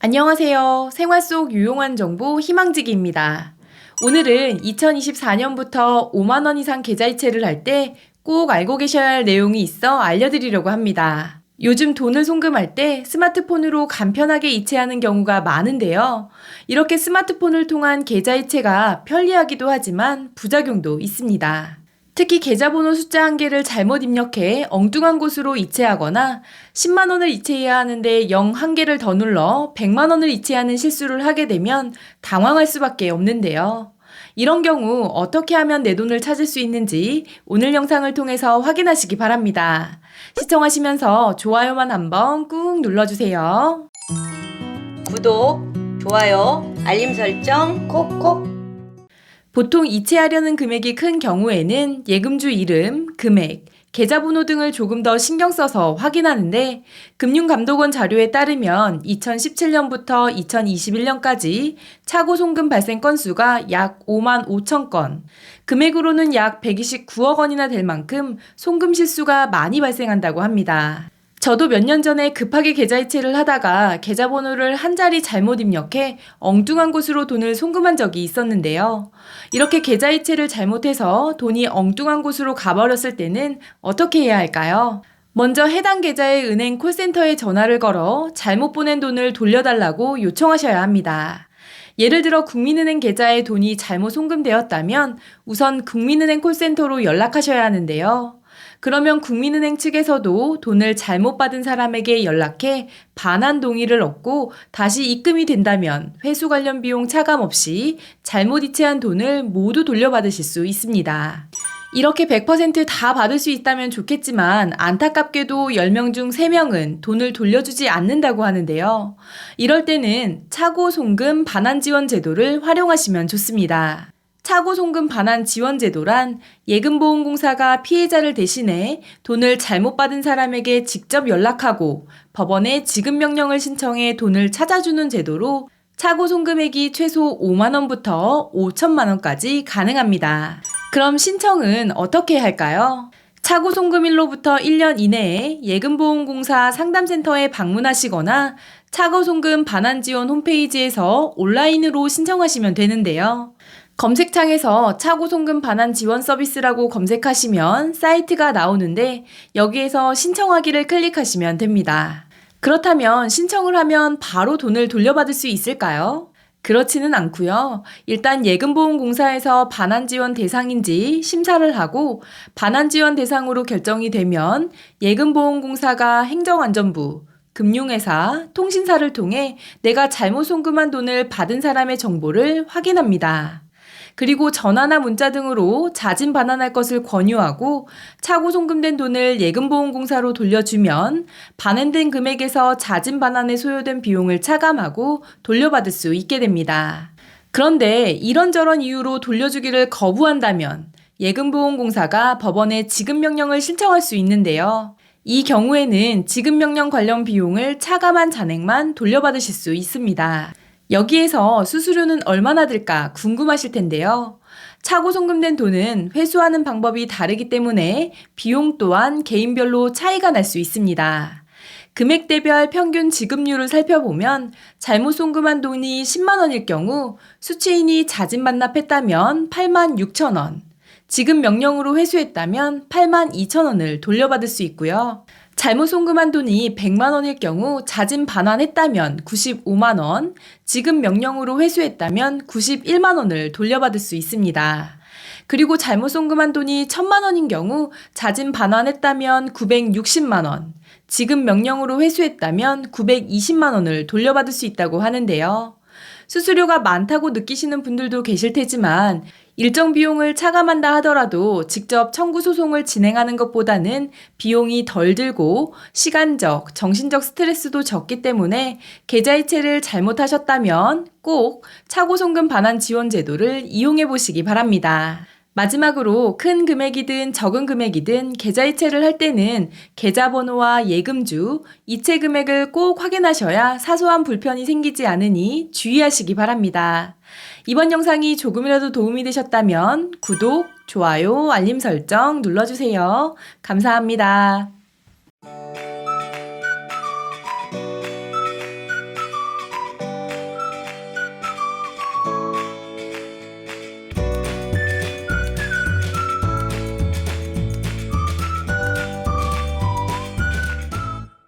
안녕하세요. 생활 속 유용한 정보 희망지기입니다. 오늘은 2024년부터 5만원 이상 계좌이체를 할 때 꼭 알고 계셔야 할 내용이 있어 알려드리려고 합니다. 요즘 돈을 송금할 때 스마트폰으로 간편하게 이체하는 경우가 많은데요. 이렇게 스마트폰을 통한 계좌이체가 편리하기도 하지만 부작용도 있습니다. 특히 계좌번호 숫자 한 개를 잘못 입력해 엉뚱한 곳으로 이체하거나 10만원을 이체해야 하는데 0 한 개를 더 눌러 100만원을 이체하는 실수를 하게 되면 당황할 수밖에 없는데요. 이런 경우 어떻게 하면 내 돈을 찾을 수 있는지 오늘 영상을 통해서 확인하시기 바랍니다. 시청하시면서 좋아요만 한번 꾹 눌러주세요. 구독, 좋아요, 알림 설정 콕콕. 보통 이체하려는 금액이 큰 경우에는 예금주 이름, 금액, 계좌번호 등을 조금 더 신경 써서 확인하는데 금융감독원 자료에 따르면 2017년부터 2021년까지 차고 송금 발생 건수가 약 5만 5천 건, 금액으로는 약 129억 원이나 될 만큼 송금 실수가 많이 발생한다고 합니다. 저도 몇 년 전에 급하게 계좌이체를 하다가 계좌번호를 한 자리 잘못 입력해 엉뚱한 곳으로 돈을 송금한 적이 있었는데요. 이렇게 계좌이체를 잘못해서 돈이 엉뚱한 곳으로 가버렸을 때는 어떻게 해야 할까요? 먼저 해당 계좌의 은행 콜센터에 전화를 걸어 잘못 보낸 돈을 돌려달라고 요청하셔야 합니다. 예를 들어 국민은행 계좌에 돈이 잘못 송금되었다면 우선 국민은행 콜센터로 연락하셔야 하는데요. 그러면 국민은행 측에서도 돈을 잘못 받은 사람에게 연락해 반환 동의를 얻고 다시 입금이 된다면 회수 관련 비용 차감 없이 잘못 이체한 돈을 모두 돌려받으실 수 있습니다. 이렇게 100% 다 받을 수 있다면 좋겠지만 안타깝게도 10명 중 3명은 돈을 돌려주지 않는다고 하는데요. 이럴 때는 차고 송금 반환 지원 제도를 활용하시면 좋습니다. 차고 송금 반환 지원 제도란 예금보험공사가 피해자를 대신해 돈을 잘못 받은 사람에게 직접 연락하고 법원에 지급 명령을 신청해 돈을 찾아주는 제도로 차고 송금액이 최소 5만 원부터 5천만 원까지 가능합니다. 그럼 신청은 어떻게 할까요? 차고 송금일로부터 1년 이내에 예금보험공사 상담센터에 방문하시거나 차고 송금 반환 지원 홈페이지에서 온라인으로 신청하시면 되는데요. 검색창에서 차고 송금 반환 지원 서비스라고 검색하시면 사이트가 나오는데 여기에서 신청하기를 클릭하시면 됩니다. 그렇다면 신청을 하면 바로 돈을 돌려받을 수 있을까요? 그렇지는 않고요. 일단 예금보험공사에서 반환 지원 대상인지 심사를 하고 반환 지원 대상으로 결정이 되면 예금보험공사가 행정안전부, 금융회사, 통신사를 통해 내가 잘못 송금한 돈을 받은 사람의 정보를 확인합니다. 그리고 전화나 문자 등으로 자진 반환할 것을 권유하고 차고 송금된 돈을 예금보험공사로 돌려주면 반환된 금액에서 자진 반환에 소요된 비용을 차감하고 돌려받을 수 있게 됩니다. 그런데 이런저런 이유로 돌려주기를 거부한다면 예금보험공사가 법원에 지급명령을 신청할 수 있는데요. 이 경우에는 지급명령 관련 비용을 차감한 잔액만 돌려받으실 수 있습니다. 여기에서 수수료는 얼마나 들까 궁금하실 텐데요. 차고 송금된 돈은 회수하는 방법이 다르기 때문에 비용 또한 개인별로 차이가 날 수 있습니다. 금액대별 평균 지급률을 살펴보면 잘못 송금한 돈이 10만 원일 경우 수취인이 자진 반납했다면 8만 6천 원, 지급 명령으로 회수했다면 8만 2천 원을 돌려받을 수 있고요. 잘못 송금한 돈이 100만 원일 경우 자진 반환했다면 95만 원, 지급 명령으로 회수했다면 91만 원을 돌려받을 수 있습니다. 그리고 잘못 송금한 돈이 1000만 원인 경우 자진 반환했다면 960만 원, 지급 명령으로 회수했다면 920만 원을 돌려받을 수 있다고 하는데요. 수수료가 많다고 느끼시는 분들도 계실 테지만 일정 비용을 차감한다 하더라도 직접 청구 소송을 진행하는 것보다는 비용이 덜 들고 시간적, 정신적 스트레스도 적기 때문에 계좌이체를 잘못하셨다면 꼭 차고 송금 반환 지원 제도를 이용해 보시기 바랍니다. 마지막으로 큰 금액이든 적은 금액이든 계좌이체를 할 때는 계좌번호와 예금주, 이체 금액을 꼭 확인하셔야 사소한 불편이 생기지 않으니 주의하시기 바랍니다. 이번 영상이 조금이라도 도움이 되셨다면 구독, 좋아요, 알림 설정 눌러주세요. 감사합니다.